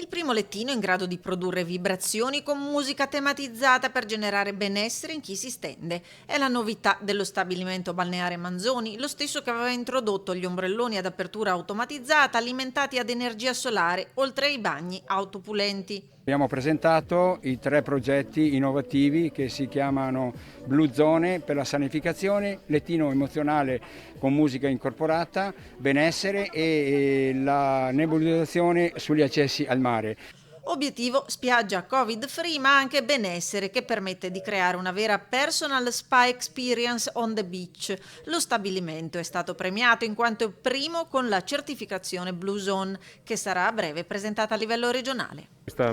Il primo lettino in grado di produrre vibrazioni con musica tematizzata per generare benessere in chi si stende. È la novità dello stabilimento balneare Manzoni, lo stesso che aveva introdotto gli ombrelloni ad apertura automatizzata alimentati ad energia solare, oltre ai bagni autopulenti. Abbiamo presentato i 3 progetti innovativi che si chiamano Blue Zone per la sanificazione, lettino emozionale con musica incorporata, benessere e la nebulizzazione sugli accessi al mare. Obiettivo spiaggia Covid-free ma anche benessere che permette di creare una vera personal spa experience on the beach. Lo stabilimento è stato premiato in quanto è primo con la certificazione Blue Zone che sarà a breve presentata a livello regionale. Questa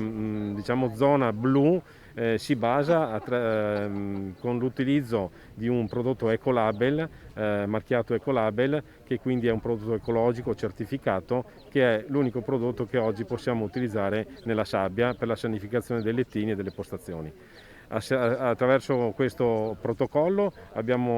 zona blu si basa con l'utilizzo di un prodotto Ecolabel, marchiato Ecolabel, che quindi è un prodotto ecologico certificato, che è l'unico prodotto che oggi possiamo utilizzare nella sabbia per la sanificazione dei lettini e delle postazioni. Attraverso questo protocollo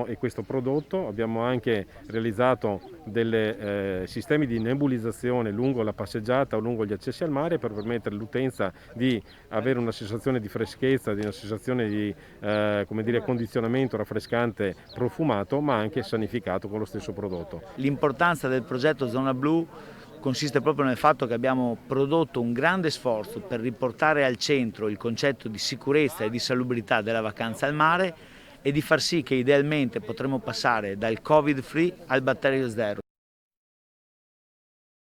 e questo prodotto abbiamo anche realizzato dei sistemi di nebulizzazione lungo la passeggiata o lungo gli accessi al mare per permettere all'utenza di avere una sensazione di freschezza, di una sensazione di condizionamento raffrescante profumato, ma anche sanificato con lo stesso prodotto. L'importanza del progetto Zona Blu consiste proprio nel fatto che abbiamo prodotto un grande sforzo per riportare al centro il concetto di sicurezza e di salubrità della vacanza al mare e di far sì che idealmente potremo passare dal Covid-free al batterio zero.